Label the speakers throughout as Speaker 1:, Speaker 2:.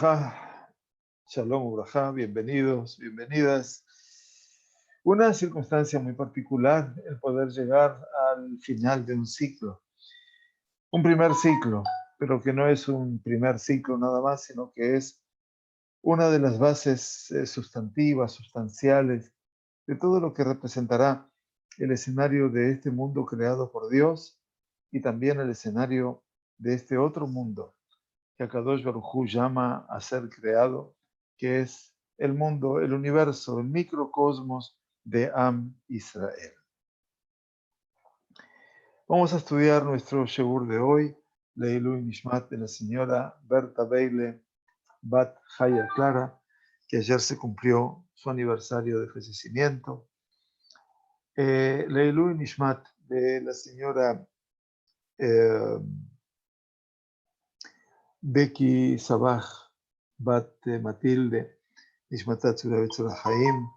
Speaker 1: Ah, Shalom Ubrajá, bienvenidos, bienvenidas. Una circunstancia muy particular, el poder llegar al final de un ciclo. Un primer ciclo, pero que no es un primer ciclo nada más, sino que es una de las bases sustantivas, sustanciales, de todo lo que representará el escenario de este mundo creado por Dios y también el escenario de este otro mundo que Akadosh Baruj Hu llama a ser creado, que es el mundo, el universo, el microcosmos de Am Israel. Vamos a estudiar nuestro Sheur de hoy, Leilui Nishmat de la señora Berta Beile Bat Haya Clara, que ayer se cumplió su aniversario de fallecimiento. Leilui Nishmat de la señora Becky Sabaj Bat Matilde Nishmatat Tzura Betzura Haim,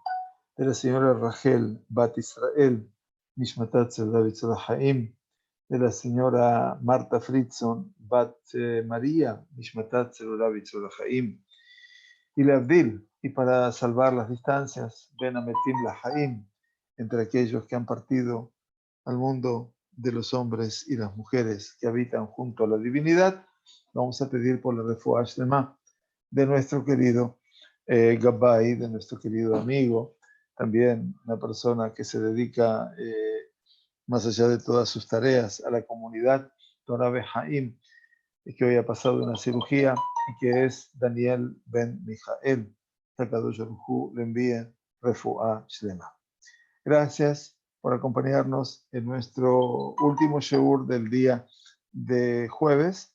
Speaker 1: de la señora Rachel Bat Israel, Nishmatat Tzura Betzura Haim, de la señora Marta Fritzon Bat María, Nishmatat Tzura Betzura Haim, y la Abdil, y para salvar las distancias, Ben Ametim La Haim, entre aquellos que han partido al mundo de los hombres y las mujeres que habitan junto a la divinidad, vamos a pedir por la refuah Shlema de nuestro querido Gabay, de nuestro querido amigo, también una persona que se dedica, más allá de todas sus tareas, a la comunidad Torah Behaim, que hoy ha pasado una cirugía y que es Daniel Ben Mijael. Kadosh Baruj Hu le envíe refuah Shlema. Gracias por acompañarnos en nuestro último sheur del día de jueves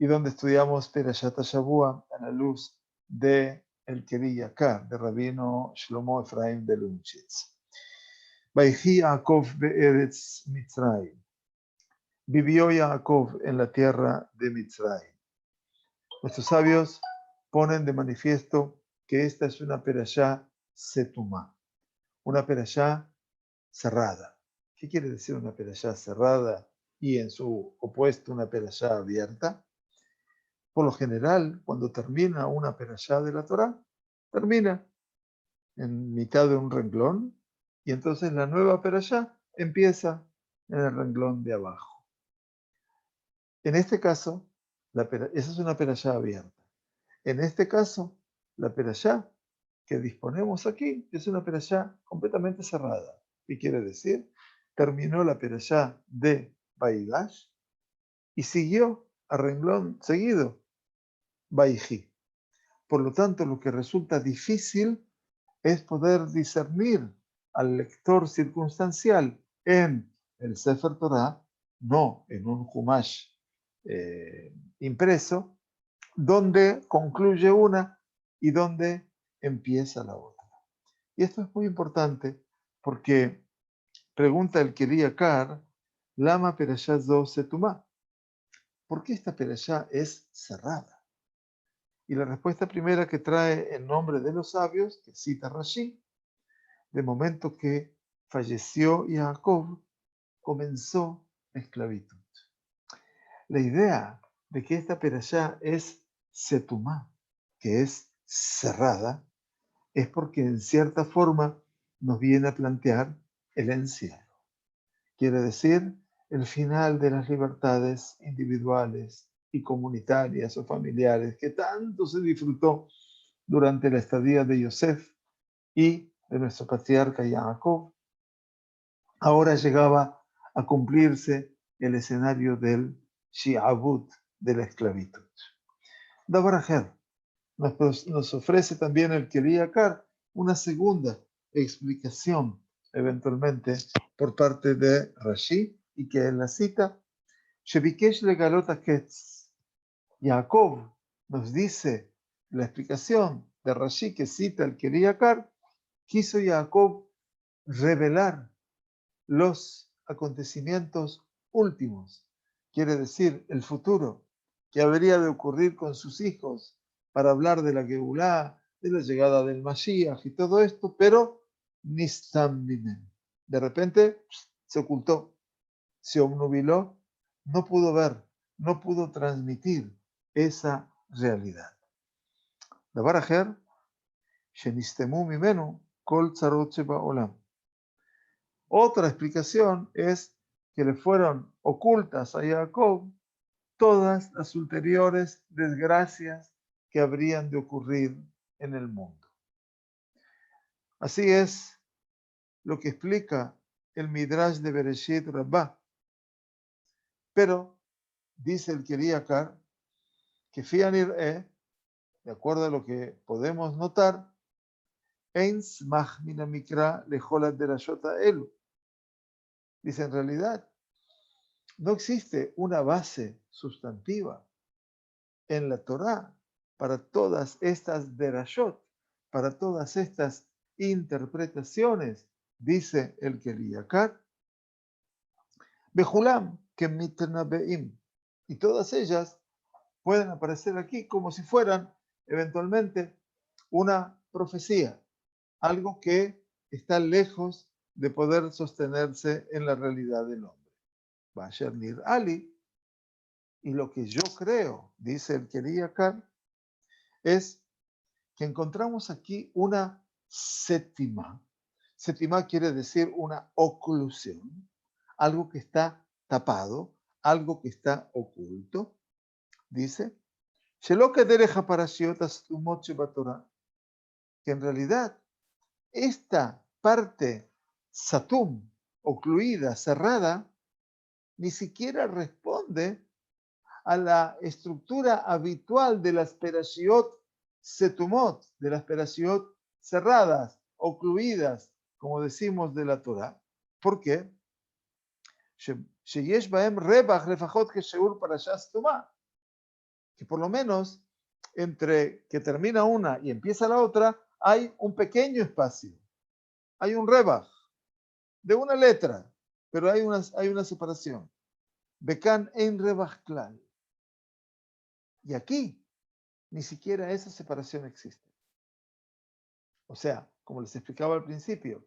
Speaker 1: y donde estudiamos Perashat Shavua a la luz de el Keri Yakar, de Rabino Shlomo Efraim de Lunchitz. Vayhi Yaakov be'eretz Mitzrayim. Vivió Yaakov en la tierra de Mitzrayim. Nuestros sabios ponen de manifiesto que esta es una perashá setumá, una perashá cerrada. ¿Qué quiere decir una perashá cerrada y en su opuesto una perashá abierta? Por lo general, cuando termina una perashá de la Torá, termina en mitad de un renglón y entonces la nueva perashá empieza en el renglón de abajo. En este caso, esa es una perashá abierta. En este caso, la perashá que disponemos aquí es una perashá completamente cerrada. ¿Qué quiere decir? Terminó la perashá de Baigash y siguió a renglón seguido Baiji. Por lo tanto, lo que resulta difícil es poder discernir al lector circunstancial en el Sefer Torah, no en un Humash impreso, donde concluye una y donde empieza la otra. Y esto es muy importante porque pregunta el Keri Yakar, Lama Perashá Zo Setumá. ¿Por qué esta perashá es cerrada? Y la respuesta primera que trae en nombre de los sabios, que cita Rashi, de momento que falleció Jacob, comenzó la esclavitud. La idea de que esta perashá es setumá, que es cerrada, es porque en cierta forma nos viene a plantear el encierro. Quiere decir el final de las libertades individuales y comunitarias o familiares que tanto se disfrutó durante la estadía de Yosef y de nuestro patriarca Jacob. Ahora llegaba a cumplirse el escenario del shi'abut, de la esclavitud. Dabar nos ofrece también el Keri Yakar una segunda explicación, eventualmente por parte de Rashi, y que en la cita, Shebikesh legalot haketz. Jacob nos dice la explicación de Rashi que cita el Keri Yakar, quiso Jacob revelar los acontecimientos últimos, quiere decir el futuro, que habría de ocurrir con sus hijos para hablar de la Geulá, de la llegada del Mashiach y todo esto, pero Nistam Minen. De repente se ocultó, se obnubiló, no pudo ver, no pudo transmitir esa realidad. דבר אחר, שנסתמו ממנו כל צרות שבעולם. Otra explicación es que le fueron ocultas a Jacob todas las ulteriores desgracias que habrían de ocurrir en el mundo. Así es lo que explica el Midrash de Bereshit Rabbah. Pero dice el Keriakar que Fianir de acuerdo a lo que podemos notar, Ein smach min hamikra lecholat derashot elu. Dice, en realidad, no existe una base sustantiva en la Torá para todas estas derashot, para todas estas interpretaciones, dice el Keriakar, Bejulam que mitnabeim, y todas ellas pueden aparecer aquí como si fueran eventualmente una profecía, algo que está lejos de poder sostenerse en la realidad del hombre. Basher Nir Ali, y lo que yo creo, dice el Keriakar, es que encontramos aquí una séptima. Séptima quiere decir una oclusión, algo que está tapado, algo que está oculto. Dice, que en realidad esta parte satum, ocluida, cerrada, ni siquiera responde a la estructura habitual de las perashiot setumot, de las perashiot cerradas, ocluidas, como decimos de la Torah. ¿Por qué? Que por lo menos entre que termina una y empieza la otra, hay un pequeño espacio. Hay un rebaj de una letra, pero hay una separación. Bekan en rebaj klal. Y aquí ni siquiera esa separación existe. O sea, como les explicaba al principio,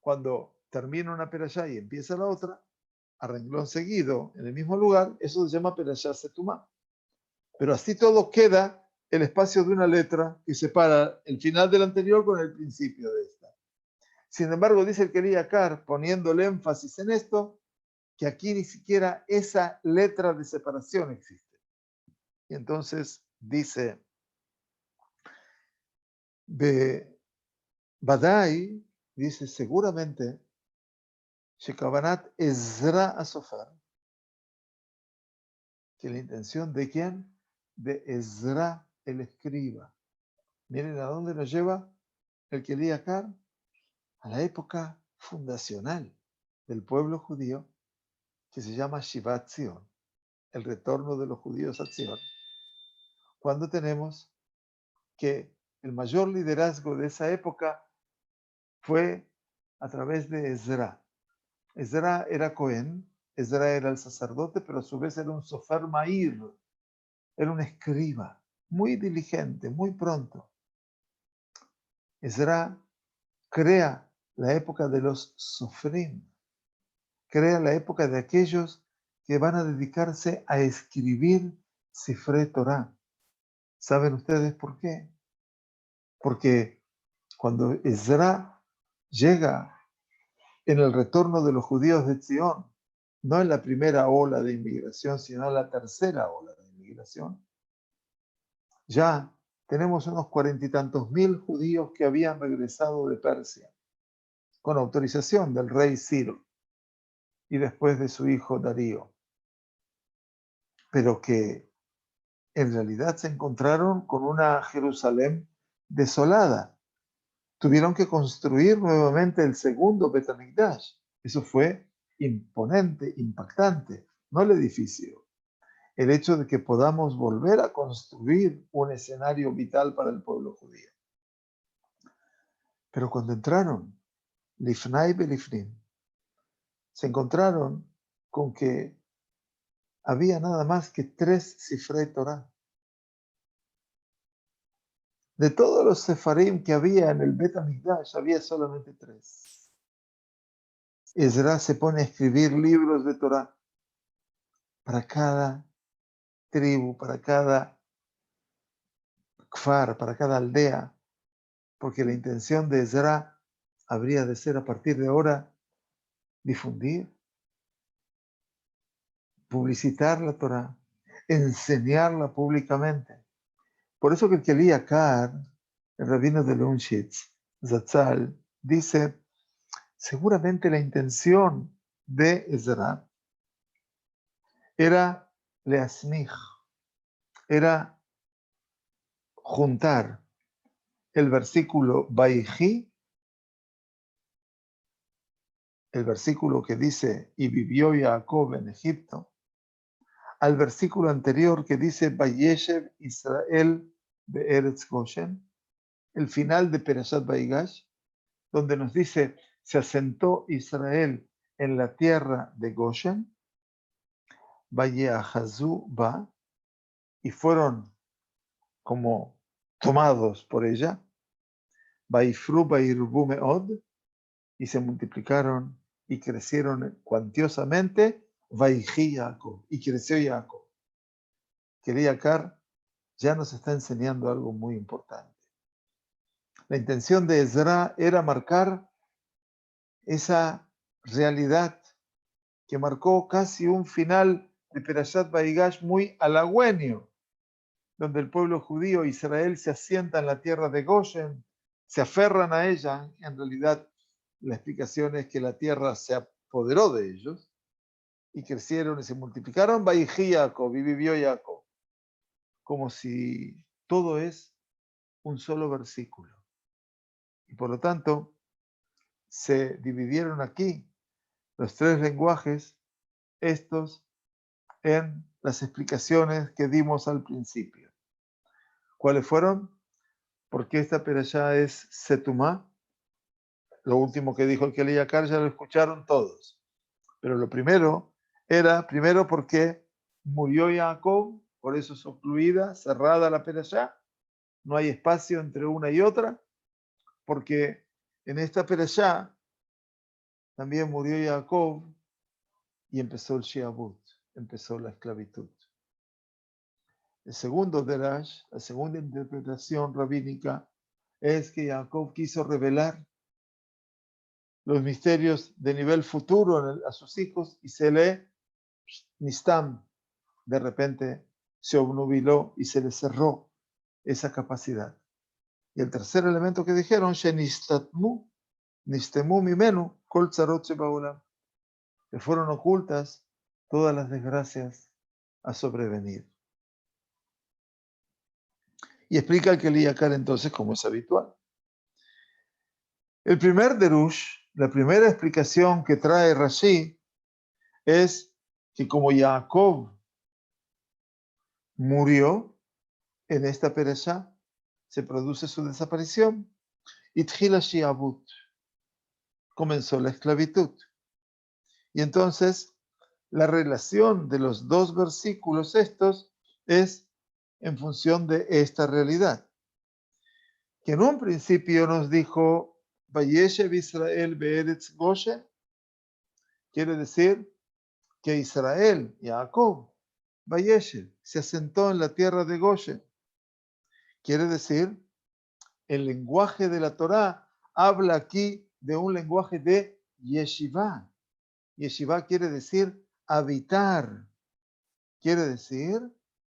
Speaker 1: cuando termina una perashá y empieza la otra, a renglón seguido, en el mismo lugar, eso se llama perashá setumá. Pero así todo queda el espacio de una letra que separa el final del anterior con el principio de esta. Sin embargo, dice el Keriakar, poniéndole énfasis en esto, que aquí ni siquiera esa letra de separación existe. Y entonces dice, Badai, dice seguramente, Shekabanat Ezra Asofar, que la intención de quién? De Ezra el escriba. Miren a dónde nos lleva el Keriakar, a la época fundacional del pueblo judío, que se llama Shivat Zion, el retorno de los judíos a Zion, cuando tenemos que el mayor liderazgo de esa época fue a través de Ezra. Ezra era Cohen, Ezra era el sacerdote, pero a su vez era un sofer maír, era un escriba, muy diligente, muy pronto. Ezra crea la época de los sofrim, crea la época de aquellos que van a dedicarse a escribir Sifrei Torah. ¿Saben ustedes por qué? Porque cuando Ezra llega en el retorno de los judíos de Zion, no en la primera ola de inmigración, sino en la tercera ola de inmigración, ya tenemos unos 40 y tantos mil judíos que habían regresado de Persia, con autorización del rey Ciro y después de su hijo Darío, pero que en realidad se encontraron con una Jerusalén desolada. Tuvieron que construir nuevamente el segundo Bet HaMikdash. Eso fue imponente, impactante, no el edificio. El hecho de que podamos volver a construir un escenario vital para el pueblo judío. Pero cuando entraron, Lifnai Belifnim, se encontraron con que había nada más que 3 Sifrei Torah. De todos los sefarim que había en el Bet HaMikdash, había solamente 3. Ezra se pone a escribir libros de Torah para cada tribu, para cada kfar, para cada aldea, porque la intención de Ezra habría de ser a partir de ahora difundir, publicitar la Torá, enseñarla públicamente. Por eso que el Keli Yakar, el rabino de Leuschitz, Zatzal, dice, seguramente la intención de Ezra era leasmich, era juntar el versículo Vayhi, el versículo que dice, y vivió Jacob en Egipto, al versículo anterior que dice, Vayeshev Israel be'eretz Goshen, el final de Perashat Vaigash, donde nos dice, se asentó Israel en la tierra de Goshen, Vayeahazu ba, y fueron como tomados por ella, Vaifru Vairbu Meod, y se multiplicaron y crecieron cuantiosamente, Vaihi Jacob, y creció Jacob. Quería Yakar ya nos está enseñando algo muy importante. La intención de Ezra era marcar esa realidad que marcó casi un final de Perashat Vaigash muy halagüeño, donde el pueblo judío, Israel, se asienta en la tierra de Goshen, se aferran a ella. En realidad, la explicación es que la tierra se apoderó de ellos y crecieron y se multiplicaron. Vaihi Jacob, y vivió Jacob, como si todo es un solo versículo. Y por lo tanto, se dividieron aquí los tres lenguajes, estos en las explicaciones que dimos al principio. ¿Cuáles fueron? Porque esta perashá es Setumá. Lo último que dijo el Keli Yakar ya lo escucharon todos. Pero lo primero era, porque murió Jacob, por eso es ocluida, cerrada la perashá. No hay espacio entre una y otra, porque en esta perashá también murió Jacob y empezó el Sheabut, empezó la esclavitud. El segundo derash, la segunda interpretación rabínica, es que Jacob quiso revelar los misterios de nivel futuro a sus hijos y se le nistam, de repente se obnubiló y se le cerró esa capacidad. Y el tercer elemento que dijeron, shenistatmu, nistemu mimenu, kol tzarot shebaolam, le fueron ocultas todas las desgracias a sobrevenir. Y explica el Keli Yakar entonces como es habitual. El primer derush, la primera explicación que trae Rashi es que como Jacob murió en esta perashá, se produce su desaparición. Itchila Shiabut, comenzó la esclavitud. Y entonces la relación de los dos versículos estos es en función de esta realidad. Que en un principio nos dijo, Vayeshev Israel be'eretz Goshen, quiere decir que Israel, Jacob, Vayeshev, se asentó en la tierra de Goshen. Quiere decir, el lenguaje de la Torá habla aquí de un lenguaje de yeshiva. Yeshiva quiere decir habitar. Quiere decir,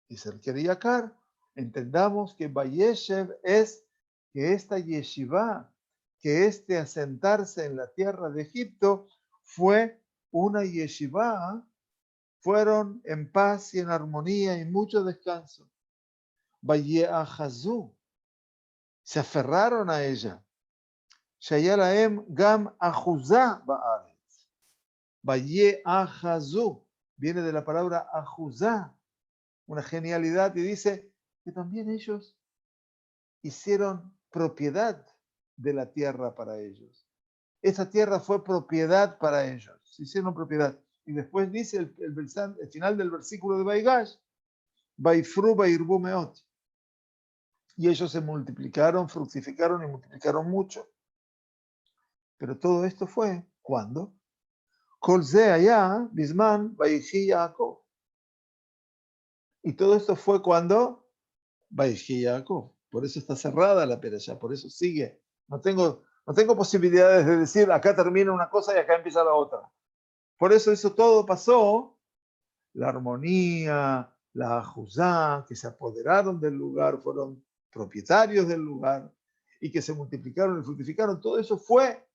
Speaker 1: dice el Keli Yakar, entendamos que Vayeshev es que esta yeshiva, que este asentarse en la tierra de Egipto, fue una yeshiva, fueron en paz y en armonía y mucho descanso. Vayeahazu, se aferraron a ella. Shayalaem gam ahuzá ba'aretz. Vayeahazu, viene de la palabra ahuzá, una genialidad, y dice que también ellos hicieron propiedad de la tierra para ellos. Esa tierra fue propiedad para ellos, se hicieron propiedad. Y después dice el final del versículo de Vaigash, Vaifru Vairbu Meot. Y ellos se multiplicaron, fructificaron y multiplicaron mucho. Pero todo esto fue, ¿cuándo? Kol ze haya bisman vayhi Jacob. Y todo esto fue cuando Vayhi Jacob. Por eso está cerrada la perashá, por eso sigue. No tengo posibilidades de decir acá termina una cosa y acá empieza la otra. Por eso todo pasó, la armonía, la ajuzá, que se apoderaron del lugar, fueron propietarios del lugar y que se multiplicaron y fructificaron. Todo eso fue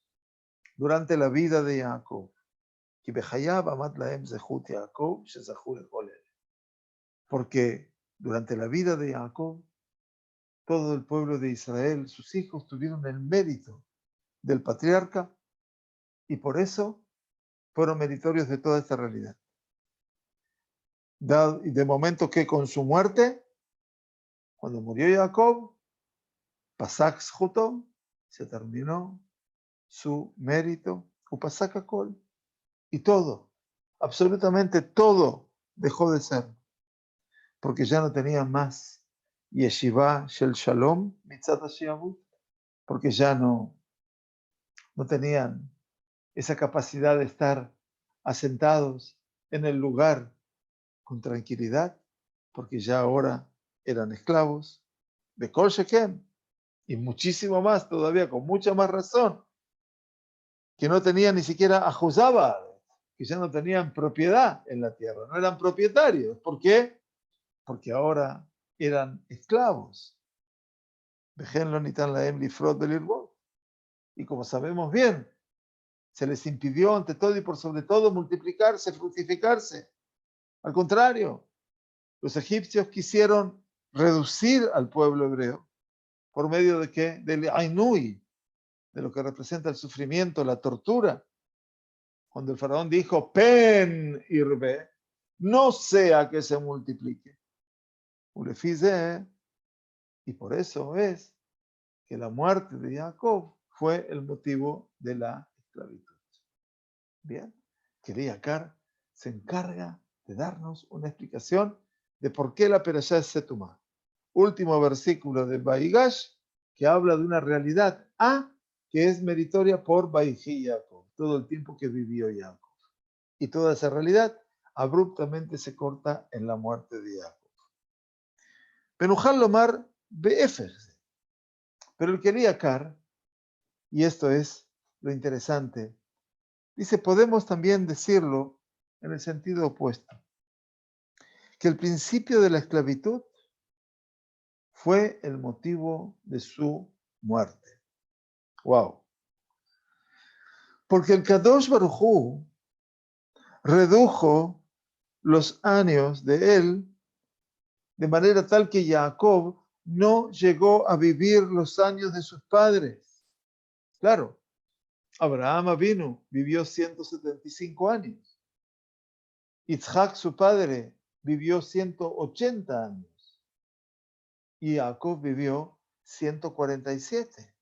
Speaker 1: durante la vida de Jacob. Porque durante la vida de Jacob, todo el pueblo de Israel, sus hijos, tuvieron el mérito del patriarca y por eso fueron meritorios de toda esta realidad. Y de momento que con su muerte, cuando murió Jacob, Pasak Zhuto, se terminó su mérito, Upasak Hakol, y todo, absolutamente todo dejó de ser, porque ya no tenían más Yeshiva Shel Shalom, Mitzat HaShiavut, porque ya no tenían esa capacidad de estar asentados en el lugar con tranquilidad, porque ya ahora eran esclavos de Kol Shekem, y muchísimo más todavía, con mucha más razón, que no tenían ni siquiera ajuzaba, que ya no tenían propiedad en la tierra, no eran propietarios. ¿Por qué? Porque ahora eran esclavos. Y como sabemos bien, se les impidió ante todo y por sobre todo multiplicarse, fructificarse. Al contrario, los egipcios quisieron reducir al pueblo hebreo por medio de qué? Del Ainui, de lo que representa el sufrimiento, la tortura. Cuando el faraón dijo, Pen irbe, no sea que se multiplique. Ulefize, y por eso es que la muerte de Jacob fue el motivo de la esclavitud. Bien, Kiriakar se encarga de darnos una explicación de por qué la perashá es Setumá. Último versículo de Baigash, que habla de una realidad A, que es meritoria por Baiji Jacob, todo el tiempo que vivió Jacob. Y toda esa realidad abruptamente se corta en la muerte de Jacob. Penujal Lomar Be'efer. Pero el Kiriakar, y esto es lo interesante, dice, podemos también decirlo en el sentido opuesto, que el principio de la esclavitud fue el motivo de su muerte. ¡Wow! Porque el Kadosh Baruj Hu redujo los años de él de manera tal que Jacob no llegó a vivir los años de sus padres. Claro, Abraham vino, vivió 175 años. Isaac, su padre, vivió 180 años. Y Jacob vivió 147.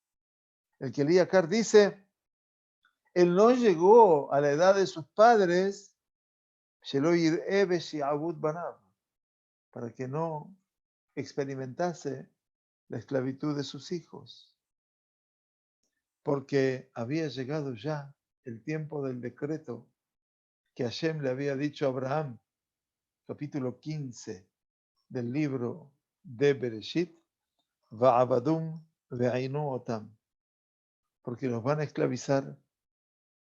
Speaker 1: El Kiriakar dice, él no llegó a la edad de sus padres para que no experimentase la esclavitud de sus hijos, porque había llegado ya el tiempo del decreto que Hashem le había dicho a Abraham, capítulo 15 del libro de Bereshit, Va'abadum ve'ainu otam, porque los van a esclavizar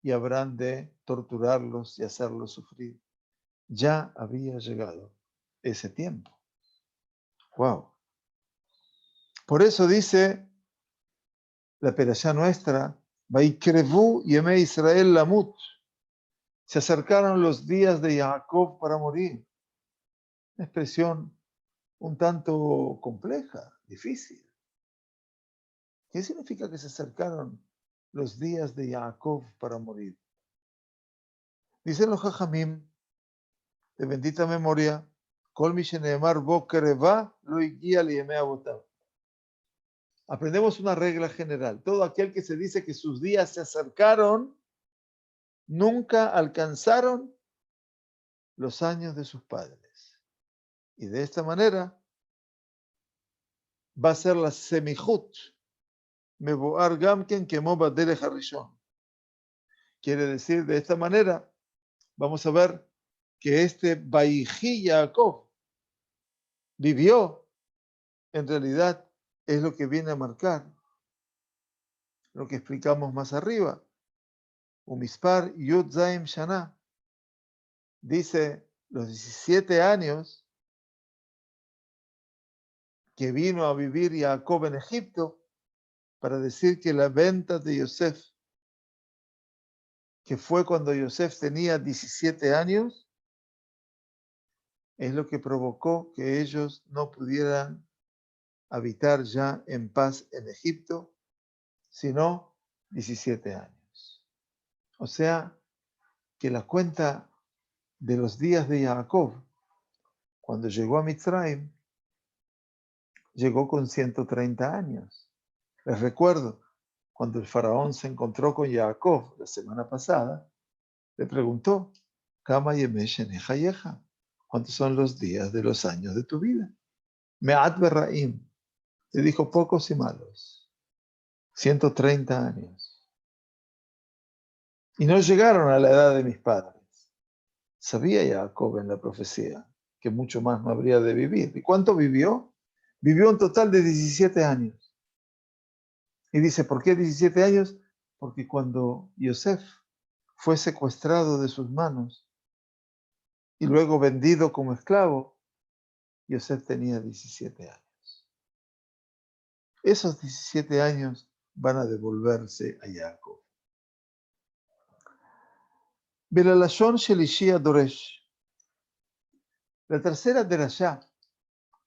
Speaker 1: y habrán de torturarlos y hacerlos sufrir. Ya había llegado ese tiempo. Wow. Por eso dice la perashá nuestra, Vaikrevu Yemei Israel Lamut, se acercaron los días de Jacob para morir. Una expresión un tanto compleja, difícil. ¿Qué significa que se acercaron los días de Jacob para morir? Dicen los Jajamim, de bendita memoria, Kol mi sheneemar bo kereva lo igia liyemei avotav. Aprendemos una regla general. Todo aquel que se dice que sus días se acercaron, nunca alcanzaron los años de sus padres. Y de esta manera va a ser la semijut, meboar gamken kemo baderech harishon. Quiere decir, de esta manera, vamos a ver que este Baiji Jacob vivió, en realidad, es lo que viene a marcar lo que explicamos más arriba. Umispar Yud Zaim Shana. Dice los 17 años que vino a vivir Jacob en Egipto para decir que la venta de Yosef, que fue cuando Yosef tenía 17 años, es lo que provocó que ellos no pudieran habitar ya en paz en Egipto, sino 17 años. O sea, que la cuenta de los días de Jacob, cuando llegó a Mitzrayim, llegó con 130 años. Les recuerdo, cuando el faraón se encontró con Jacob la semana pasada, le preguntó, Kama yemesh enechayecha, ¿cuántos son los días de los años de tu vida? Me'at berraim, le dijo pocos y malos, 130 años. Y no llegaron a la edad de mis padres. Sabía Jacob en la profecía que mucho más no habría de vivir. ¿Y cuánto vivió? Vivió un total de 17 años. Y dice, ¿por qué 17 años? Porque cuando Yosef fue secuestrado de sus manos y luego vendido como esclavo, Yosef tenía 17 años. Esos 17 años van a devolverse a Jacob. Belalashon Shelishi Adoresh. La tercera derashá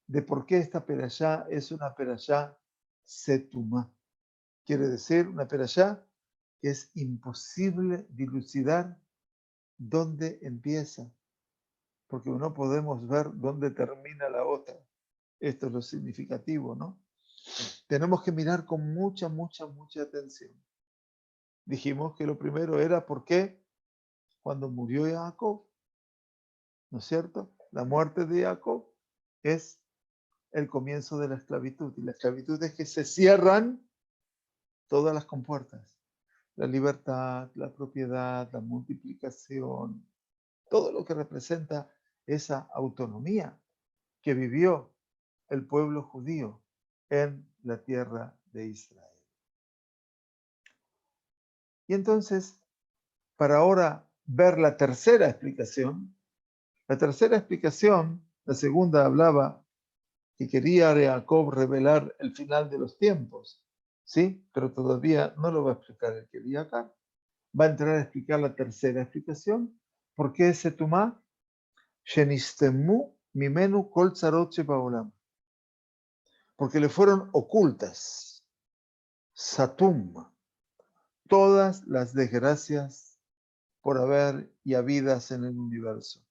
Speaker 1: de por qué esta perashá es una perashá setumá. Quiere decir una perashá que es imposible dilucidar dónde empieza, porque no podemos ver dónde termina la otra. Esto es lo significativo, ¿no? Tenemos que mirar con mucha atención. Dijimos que lo primero era por qué cuando murió Jacob, ¿no es cierto? La muerte de Jacob es el comienzo de la esclavitud. Y la esclavitud es que se cierran todas las compuertas. La libertad, la propiedad, la multiplicación, todo lo que representa esa autonomía que vivió el pueblo judío en la tierra de Israel. Y entonces, para ahora ver la tercera explicación, la segunda hablaba que quería Jacob revelar el final de los tiempos, ¿sí? Pero todavía no lo va a explicar el que vi acá. Va a entrar a explicar la tercera explicación. ¿Por qué ese tumá? Shenistemu mimenu kol tzarot shebaolam. Porque le fueron ocultas, satum, todas las desgracias por haber y habidas en el universo.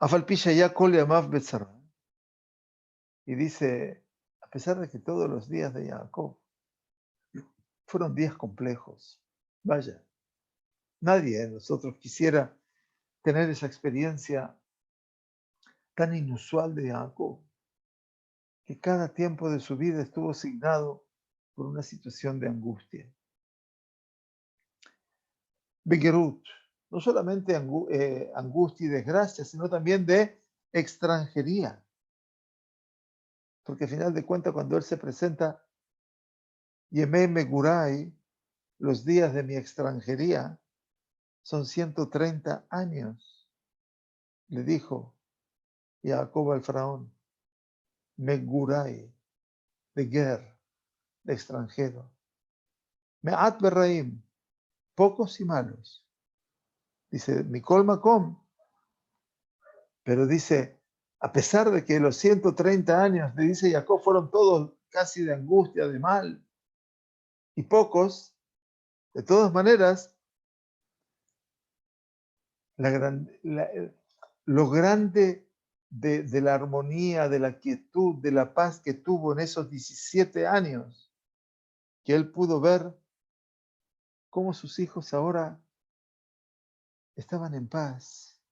Speaker 1: Afalpisha ya kol yamav betzara. Y dice, a pesar de que todos los días de Jacob fueron días complejos, vaya, nadie de nosotros quisiera tener esa experiencia tan inusual de Jacob, que cada tiempo de su vida estuvo signado por una situación de angustia. Begerut, no solamente angustia y desgracia, sino también de extranjería. Porque al final de cuentas, cuando él se presenta, Yemé Megurai, los días de mi extranjería, son 130 años, le dijo Jacob al faraón. Megurai, de guerra, de extranjero. Me'at berraim, pocos y malos. Dice, Mikol Makom, pero dice, a pesar de que los 130 años, le dice Jacob, fueron todos casi de angustia, de mal, y pocos, de todas maneras, lo grande de la armonía, de la quietud, de la paz que tuvo en esos 17 años, que él pudo ver cómo sus hijos ahora estaban en paz.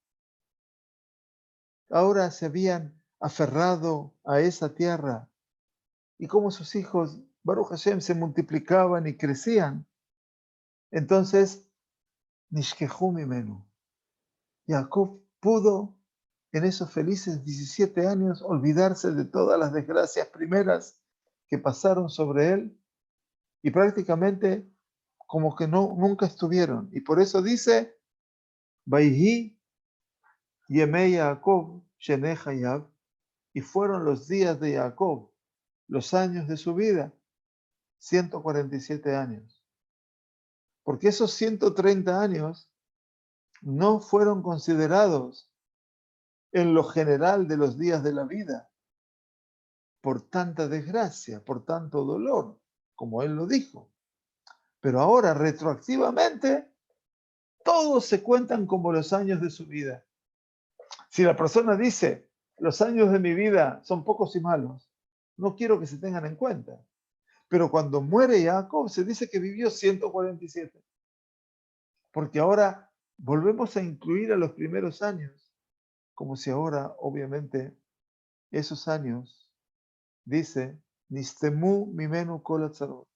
Speaker 1: Ahora se habían aferrado a esa tierra y cómo sus hijos, Baruch Hashem, se multiplicaban y crecían. Entonces, Nishkehu Mimenu, Jacob pudo en esos felices 17 años, olvidarse de todas las desgracias primeras que pasaron sobre él y prácticamente como que nunca estuvieron. Y por eso dice, Vaihi Yemei Yaakov Shenei Hayav, y fueron los días de Jacob, los años de su vida, 147 años. Porque esos 130 años no fueron considerados en lo general de los días de la vida, por tanta desgracia, por tanto dolor, como él lo dijo. Pero ahora, retroactivamente, todos se cuentan como los años de su vida. Si la persona dice, los años de mi vida son pocos y malos, no quiero que se tengan en cuenta. Pero cuando muere Jacob, se dice que vivió 147. Porque ahora volvemos a incluir a los primeros años, como si ahora, obviamente, esos años, dice, Nistemu mimenu kol hatzarot.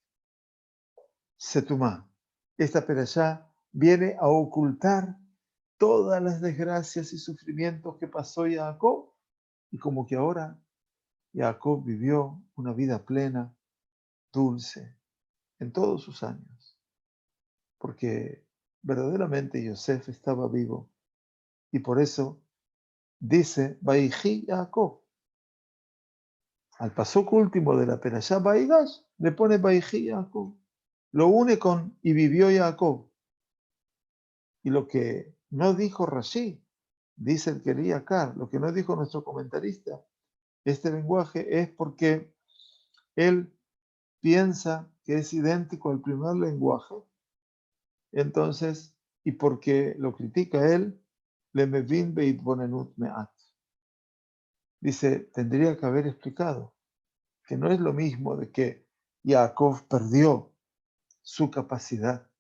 Speaker 1: Setumá. Esta perashá viene a ocultar todas las desgracias y sufrimientos que pasó Jacob, y como que ahora Jacob vivió una vida plena, dulce, en todos sus años, porque verdaderamente Yosef estaba vivo, y por eso dice, Vaihi Jacob. Al pasuk último de la perashá Vaigash, le pone Vaihi Jacob. Lo une con y vivió Jacob. Y lo que no dijo Rashi, dice el quería Akar, lo que no dijo nuestro comentarista, este lenguaje es porque él piensa que es idéntico al primer lenguaje, entonces, y porque lo critica él, le mevin beitbonenut me'at. Dice, tendría que haber explicado que no es lo mismo de que Jacob perdió su capacidad,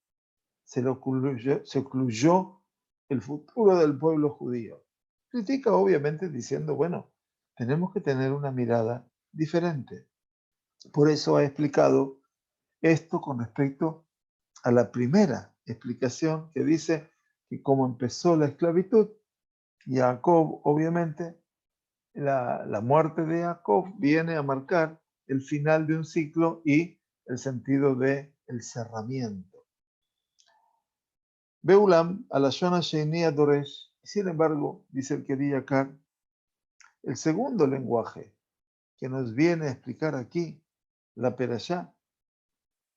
Speaker 1: se ocluyó el futuro del pueblo judío. Critica obviamente diciendo, bueno, tenemos que tener una mirada diferente. Por eso ha explicado esto con respecto a la primera explicación que dice que como empezó la esclavitud, Jacob, obviamente, la muerte de Jacob viene a marcar el final de un ciclo y el sentido de el cerramiento. Beulam a la Shona Sheinia Doresh. Sin embargo, dice el querido Yakar, el segundo lenguaje que nos viene a explicar aquí la Perashá,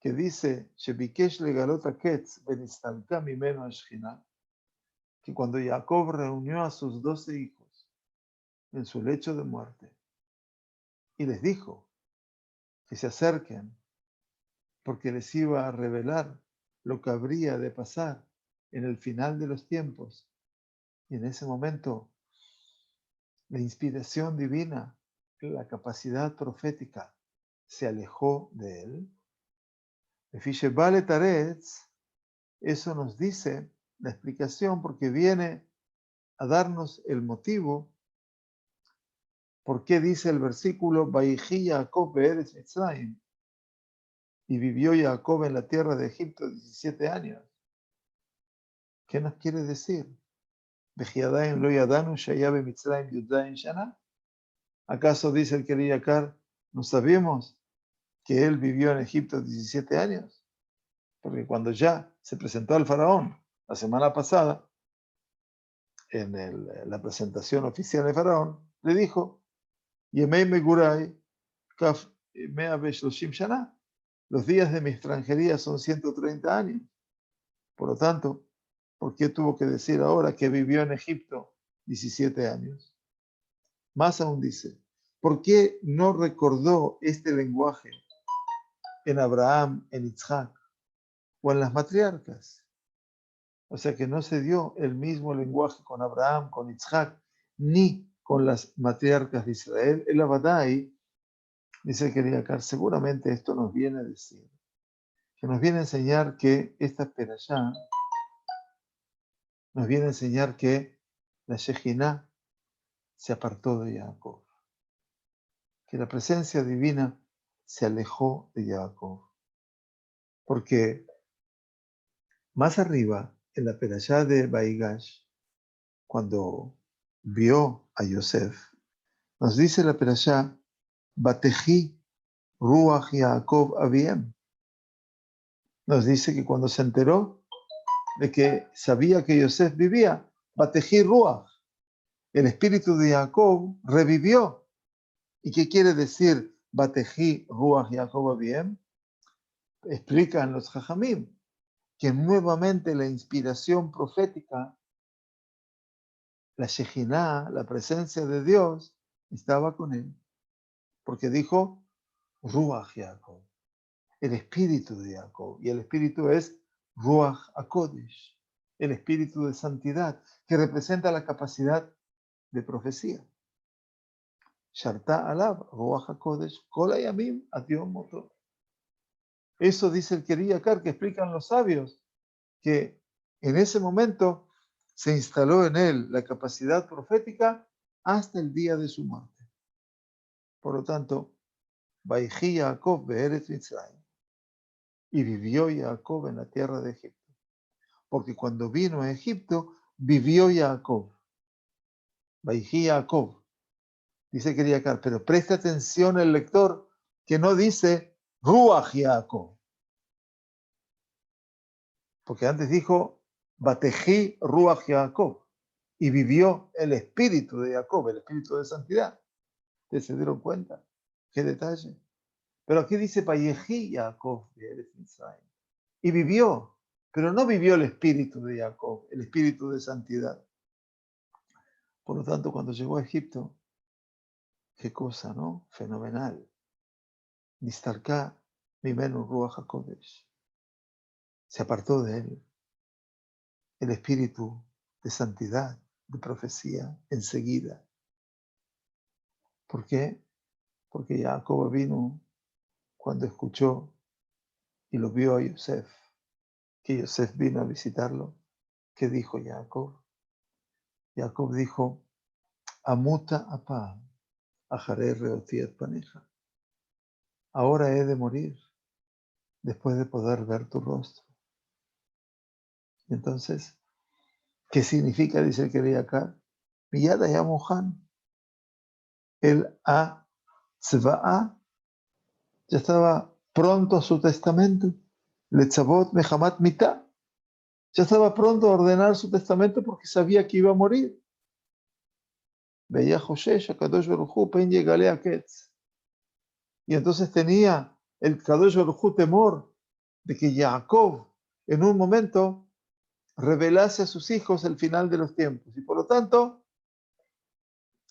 Speaker 1: que dice Shebikesh legalot haketz benistalka mimeno ashchina, que cuando Jacob reunió a sus 12 hijos en su lecho de muerte y les dijo que se acerquen porque les iba a revelar lo que habría de pasar en el final de los tiempos, y en ese momento la inspiración divina, la capacidad profética se alejó de él. Eso nos dice la explicación porque viene a darnos el motivo por qué dice el versículo Vaihi Jacob be'eretz Mitzrayim, y vivió Jacob en la tierra de Egipto 17 años. ¿Qué nos quiere decir? Vejiadaim lo yadanu shaya be'Mitzrayim yudzayin shana. ¿Acaso dice el querido Yakar, no sabíamos que él vivió en Egipto 17 años? Porque cuando ya se presentó al faraón la semana pasada, en la presentación oficial del faraón, le dijo, Yemei Megurai Kaf Mea Beshloshim Shana, los días de mi extranjería son 130 años. Por lo tanto, ¿por qué tuvo que decir ahora que vivió en Egipto 17 años? Más aún dice, ¿por qué no recordó este lenguaje en Abraham, en Isaac o en las matriarcas? O sea que no se dio el mismo lenguaje con Abraham, con Isaac, ni con las matriarcas de Israel. El Abadai, dice el querido Akar, seguramente esto nos viene a decir, que nos viene a enseñar que esta perashá nos viene a enseñar que la Shejinah se apartó de Jacob, que la presencia divina se alejó de Jacob. Porque más arriba, en la perashá de Baigash, cuando vio a Yosef, nos dice la perashá, Batejí Ruach Yaakov Abiem. Nos dice que cuando se enteró de que sabía que Yosef vivía, Batejí Ruach, el espíritu de Jacob revivió. ¿Y qué quiere decir Batejí Ruach Yaakov Abiem? Explican los Jajamim que nuevamente la inspiración profética, la Shejinah, la presencia de Dios, estaba con él. Porque dijo Ruach Yaakov, el espíritu de Jacob. Y el espíritu es Ruach HaKodesh, el espíritu de santidad, que representa la capacidad de profecía. Sharta alab, Ruach HaKodesh, Kol hayamim ad yom moto. Eso dice el Keriakar, que explican los sabios, que en ese momento se instaló en él la capacidad profética hasta el día de su muerte. Por lo tanto, Vayhi Jacob be'eretz Mitzrayim, y vivió Jacob en la tierra de Egipto. Porque cuando vino a Egipto, vivió Jacob. Vayhi Jacob. Dice Keriakar, pero presta atención el lector que no dice Ruach Jacob. Porque antes dijo Batejí Ruach Jacob. Y vivió el espíritu de Jacob, el espíritu de santidad. ¿Ustedes se dieron cuenta? ¿Qué detalle? Pero aquí dice Vayejí Jacob de Israel. Y vivió, pero no vivió el espíritu de Jacob, el espíritu de santidad. Por lo tanto, cuando llegó a Egipto, qué cosa, ¿no? Fenomenal. Nistarká mimenu Ruach HaKodesh. Se apartó de él el espíritu de santidad, de profecía, enseguida. ¿Por qué? Porque Jacob vino cuando escuchó y lo vio a Yosef, que Yosef vino a visitarlo. ¿Qué dijo Jacob? Jacob dijo, Amuta apa, ajaré reotiet paneja. Ahora he de morir después de poder ver tu rostro. Y entonces, ¿qué significa? Dice el Keriakar. Miyada ya Mohan, el a tzva'a, ya estaba pronto a su testamento. Letzavot mehamat mitá. Ya estaba pronto a ordenar su testamento porque sabía que iba a morir. Veía Joshesh, Kadosh Baruj Hu, pen yegale aketz. Y entonces tenía el Kadosh Baruj Hu temor de que Jacob en un momento revelase a sus hijos el final de los tiempos. Y por lo tanto,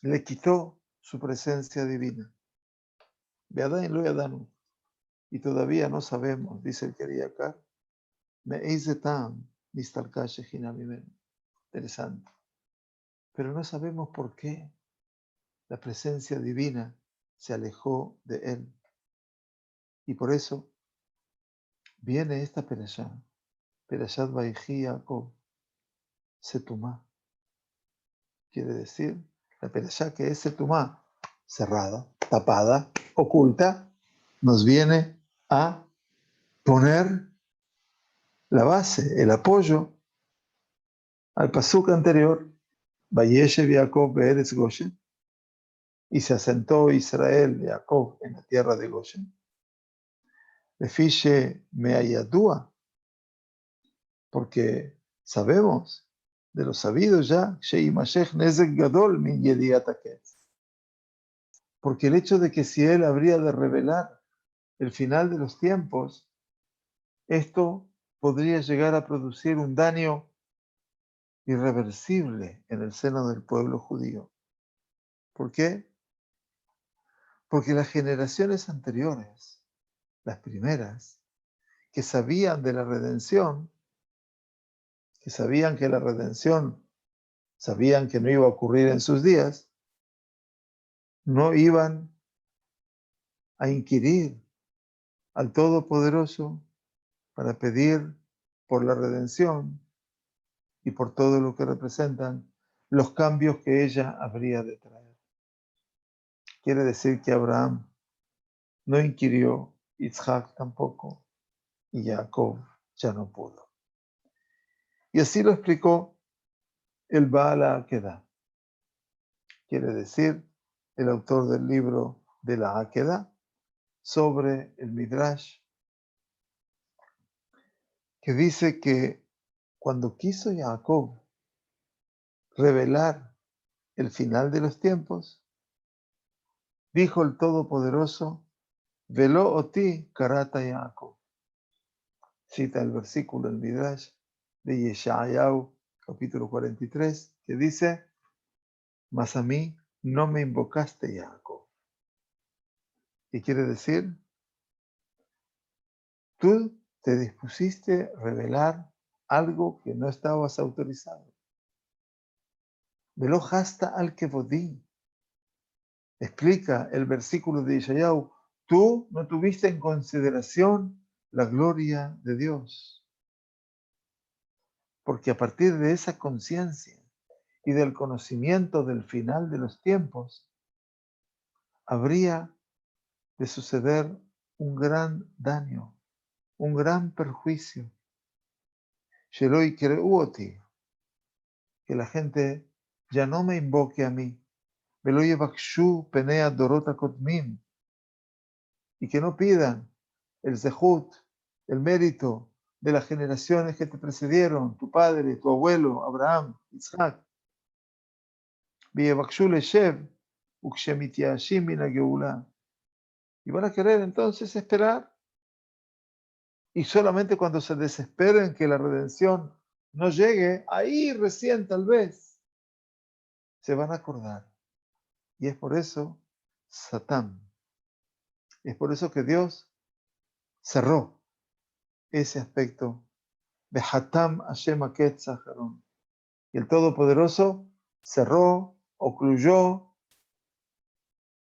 Speaker 1: le quitó su presencia divina. Be'adain lo yadanu. Y todavía no sabemos, dice el Keriakar, me'izetam nistalka shejina mimenu. Interesante. Pero no sabemos por qué la presencia divina se alejó de él. Y por eso viene esta perashá, Perashat Vayhi Jacob, Setumá. Quiere decir, la perashá que es Setumá, cerrada, tapada, oculta, nos viene a poner la base, el apoyo al pasuk anterior, Vayeshev Jacob be'eretz Goshen, y se asentó Israel, Jacob, en la tierra de Goshen. Lefiche meayadúa, porque sabemos de lo sabido ya, sheimashech nezek gadol min yediat haketz, porque el hecho de que si él habría de revelar el final de los tiempos, esto podría llegar a producir un daño irreversible en el seno del pueblo judío. ¿Por qué? Porque las generaciones anteriores, las primeras, que sabían de la redención, que sabían que la redención, sabían que no iba a ocurrir en sus días, no iban a inquirir al Todopoderoso para pedir por la redención y por todo lo que representan los cambios que ella habría de traer. Quiere decir que Abraham no inquirió, Isaac tampoco, y Jacob ya no pudo. Y así lo explicó el Baal HaAkedah. quiere decir el autor del libro de la Áqueda, sobre el Midrash, que dice que cuando quiso Jacob revelar el final de los tiempos, dijo el Todopoderoso, Veló oti karata Jacob. Cita el versículo del Midrash de Yeshayahu, capítulo 43, que dice, mas a mí no me invocaste, Jacob. ¿Qué quiere decir? Tú te dispusiste a revelar algo que no estabas autorizado. Veló hasta al que vodí. Explica el versículo de Yeshayahu, tú no tuviste en consideración la gloria de Dios. Porque a partir de esa conciencia y del conocimiento del final de los tiempos, habría de suceder un gran daño, un gran perjuicio. Sheloi Kereuoti, que la gente ya no me invoque a mí. Velo yevakshu penea dorota kotmim, y que no pidan el zehut, el mérito de las generaciones que te precedieron, tu padre, tu abuelo, Abraham, Isaac. Yevakshu leshev ukshemitiashim min hageulah. Y van a querer entonces esperar. Y solamente cuando se desesperen que la redención no llegue, ahí recién tal vez se van a acordar. Y es por eso Satán. Es por eso que Dios cerró ese aspecto de Hatam Hashem Aket Zaharon. Y el Todopoderoso cerró, ocluyó,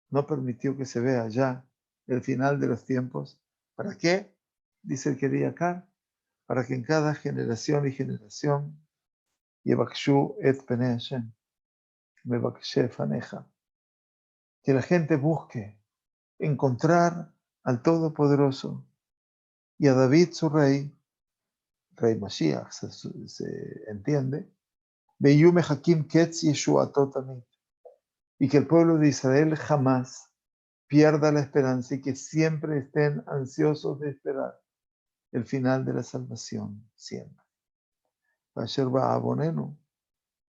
Speaker 1: no permitió que se vea ya el final de los tiempos. ¿Para qué? Dice el querido acá, para que en cada generación y generación Yevakshu et Penei Hashem, Mevakshe Faneja, que la gente busque encontrar al Todopoderoso y a David su rey Mashiach, se entiende, Beyume Hakim Ketz Yeshuatot Tamid, y que el pueblo de Israel jamás pierda la esperanza y que siempre estén ansiosos de esperar el final de la salvación, siempre. Asher ba'avonenu,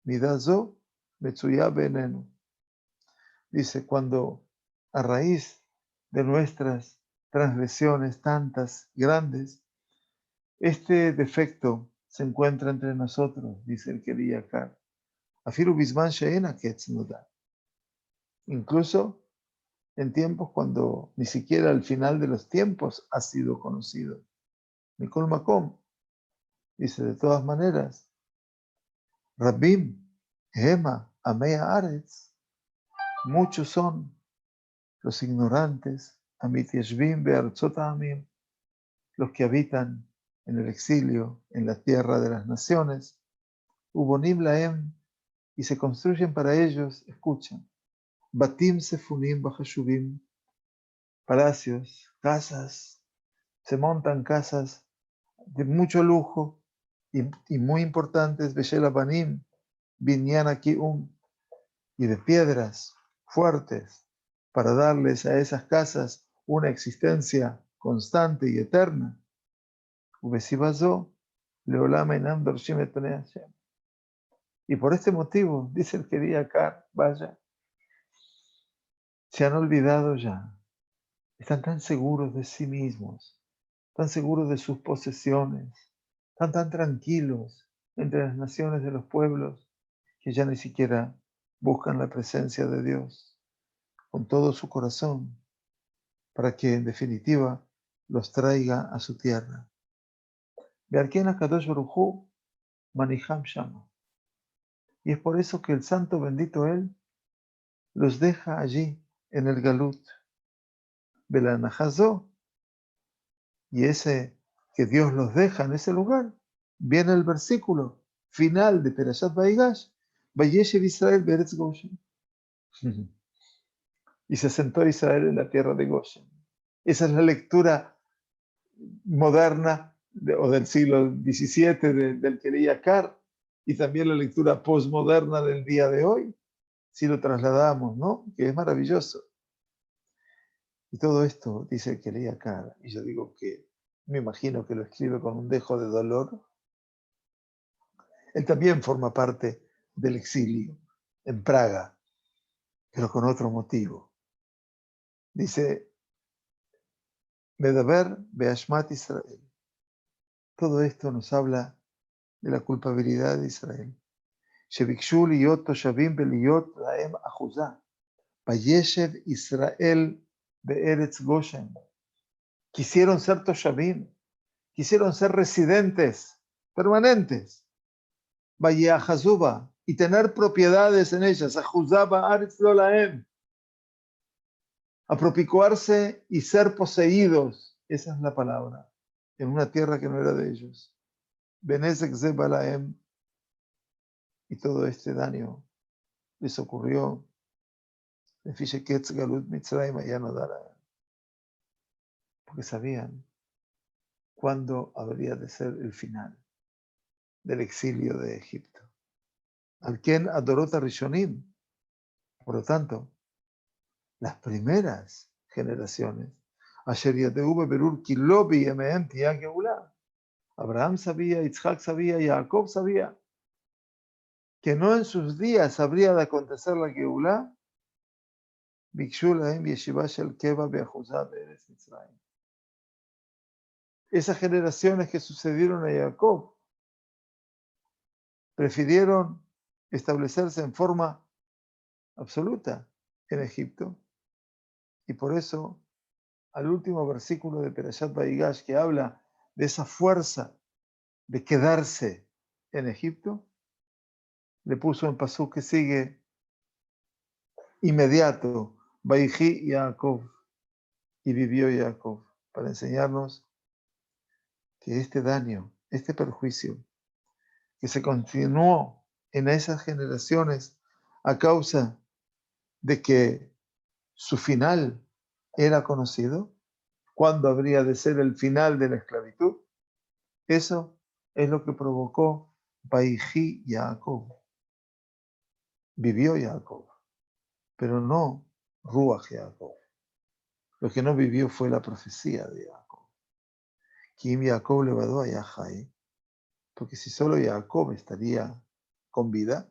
Speaker 1: midazo, metsuya benenu. Dice, cuando a raíz de nuestras transgresiones tantas, grandes, este defecto se encuentra entre nosotros, dice el querido acá. Afiru bisman she'ena ketz noda. Incluso en tiempos cuando ni siquiera el final de los tiempos ha sido conocido. Mikol Makom dice, de todas maneras, Rabbim, Hema, Amea Aretz, muchos son los ignorantes, Amit Yeshvim Be'artzot Ha'amim, los que habitan en el exilio, en la tierra de las naciones, Ubonim Laem, y se construyen para ellos, escuchan, Batim Sefunim Bachashuvim, palacios, casas, se montan casas de mucho lujo y muy importantes, Beshel Abanim, Binyan Akium, y de piedras fuertes, para darles a esas casas una existencia constante y eterna. Y por este motivo, dice el querido acá, vaya, se han olvidado ya, están tan seguros de sí mismos, tan seguros de sus posesiones, tan tranquilos entre las naciones de los pueblos, que ya ni siquiera buscan la presencia de Dios con todo su corazón, para que en definitiva los traiga a su tierra. Be'arken Kadosh Baruj Hu manijam shama. Y es por eso que el santo bendito Él los deja allí en el Galut. Belanajazó. Y ese que Dios los deja en ese lugar, viene el versículo final de Perashat Vaigash, Vayeshev Israel Beretz Goshen. Y se sentó Israel en la tierra de Goshen. Esa es la lectura moderna o del siglo XVII del Queriyakar, y también la lectura postmoderna del día de hoy. si lo trasladamos, ¿no? Que es maravilloso. Y todo esto dice el que leía acá, y yo digo que me imagino que lo escribe con un dejo de dolor. Él también forma parte del exilio en Praga, pero con otro motivo. Dice, Medaber Beashmat Israel. Todo esto nos habla de la culpabilidad de Israel. Shebikshu liyot toshavim beliyot laem achuzah. Vayeshev Israel be'eretz Goshen. Quisieron ser toshavim, quisieron ser residentes permanentes. Vayeachazuba, y tener propiedades en ellas. Achuzah ba'aretz lo laem. Apropicuarse y ser poseídos. Esa es la palabra. En una tierra que no era de ellos. Benezek ze balaem. Y todo este daño les ocurrió. Porque sabían cuándo habría de ser el final del exilio de Egipto. Alken adorota rishonim. Por lo tanto, las primeras generaciones, Asher yadeu beberur ki lo biyemehem tiyah geulah. Abraham sabía, Isaac sabía, Jacob sabía que no en sus días habría de acontecer la Geulah. Bikshu lahem yeshiva shel keva be'achuzah be'eretz Mitzrayim. Esas generaciones que sucedieron a Jacob prefirieron establecerse en forma absoluta en Egipto. Y por eso, al último versículo de Perashat Vayigash, que habla de esa fuerza de quedarse en Egipto, le puso en pasú que sigue inmediato, Vayiji Jacob, y vivió Jacob, para enseñarnos que este daño, este perjuicio, que se continuó en esas generaciones a causa de que su final era conocido, cuándo habría de ser el final de la esclavitud, eso es lo que provocó Vayiji Jacob. Vivió Jacob, pero no Ruach Jacob. Lo que no vivió fue la profecía de Jacob. Kim Jacob levadó a Yahai, porque si solo Jacob estaría con vida,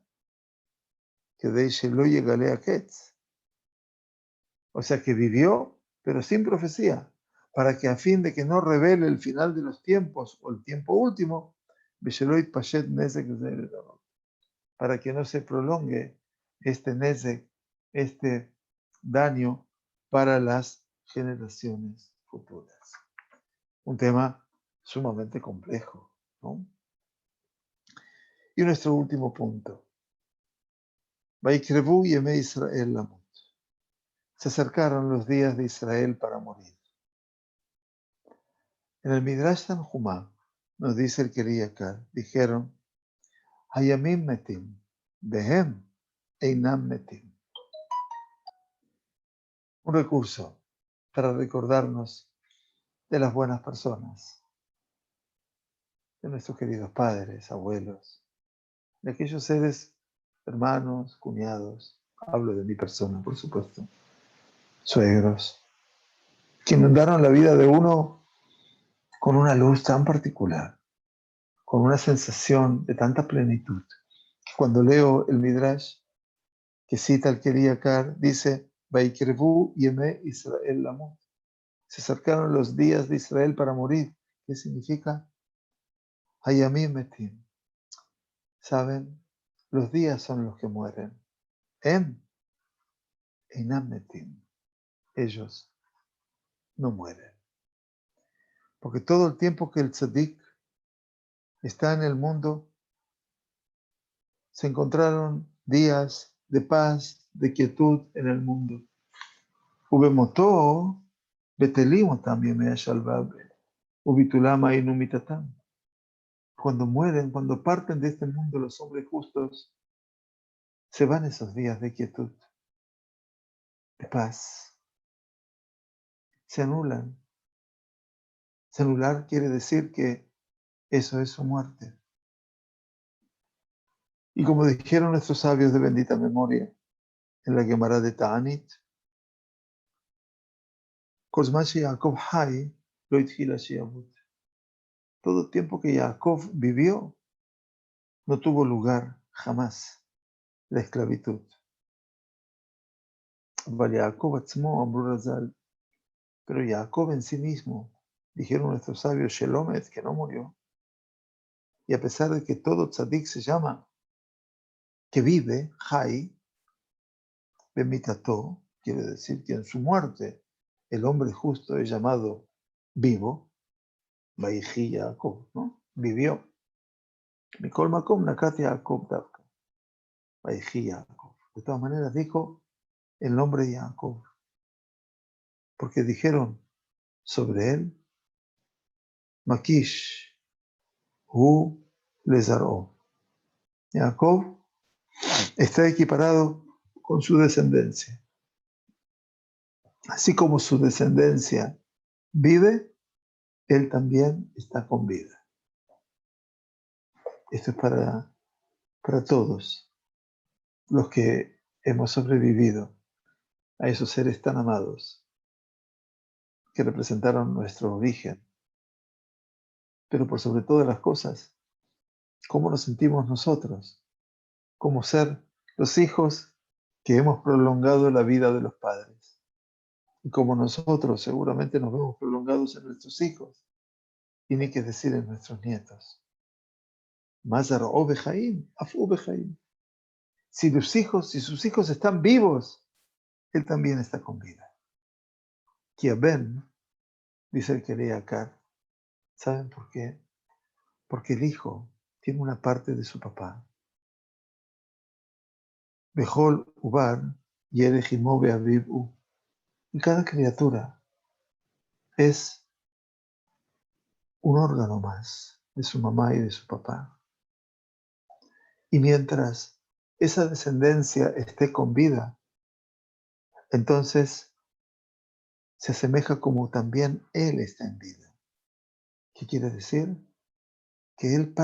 Speaker 1: que de ella lo llegaré a Ketz. O sea que vivió, pero sin profecía, para que a fin de que no revele el final de los tiempos o el tiempo último, para que no se prolongue este nezek, este daño para las generaciones futuras. Un tema sumamente complejo, ¿no? Y nuestro último punto. Vaikrevu yemei Israel lamut. Se acercaron los días de Israel para morir. En el Midrash Tanjumá nos dice el Keriakar, dijeron, Hayamim metim, behem einam metim. Un recurso para recordarnos de las buenas personas, de nuestros queridos padres, abuelos, de aquellos seres, hermanos, cuñados, hablo de mi persona, por supuesto, suegros, que inundaron la vida de uno con una luz tan particular, con una sensación de tanta plenitud, que cuando leo el Midrash, que cita el Keriakar, dice, Vaikrevu yemei Israel lamut. Se acercaron los días de Israel para morir. ¿Qué significa? Hayamim metim. ¿Saben? Los días son los que mueren. Einam metim. Ellos no mueren. Porque todo el tiempo que el tzadik está en el mundo, se encontraron días de paz, de quietud en el mundo. Ubemotó, betelimo también me shalvabe, ubitulama inumitatam. Cuando mueren, cuando parten de este mundo los hombres justos, se van esos días de quietud, de paz. Se anulan. Se anular quiere decir que eso es su muerte. Y como dijeron nuestros sabios de bendita memoria, en la Gemara de Ta'anit, Kozmashi Yaakov Hai, lo itchila Shiavut. Todo tiempo que Jacob vivió, no tuvo lugar jamás la esclavitud. Pero Jacob en sí mismo, dijeron nuestros sabios, Shelomet, que no murió. Y a pesar de que todo tzadik se llama, que vive, Hai, Bemitato, quiere decir que en su muerte el hombre justo es llamado vivo, Vaihi Jacob, ¿no? Vivió. Mikol Makom Nakati Jacob Davka, Vaihi Jacob. De todas maneras dijo el nombre de Jacob, porque dijeron sobre él, Makish, Hu Lezaró. Jacob está equiparado con su descendencia. Así como su descendencia vive, él también está con vida. Esto es para todos los que hemos sobrevivido a esos seres tan amados que representaron nuestro origen. Pero por sobre todas las cosas, ¿cómo nos sentimos nosotros? Como ser los hijos que hemos prolongado la vida de los padres. Y como nosotros seguramente nos vemos prolongados en nuestros hijos, y ni que decir en nuestros nietos. Mazar ovejaim, af ovejaim. Si sus hijos están vivos, él también está con vida. Kiaben, dice el que lee acá, ¿saben por qué? Porque el hijo tiene una parte de su papá. Bejol ubar, yerejimo beavivu. Y cada criatura es un órgano más de su mamá y de su papá. Y mientras esa descendencia esté con vida, entonces se asemeja como también él está en vida. ¿Qué quiere decir? Que él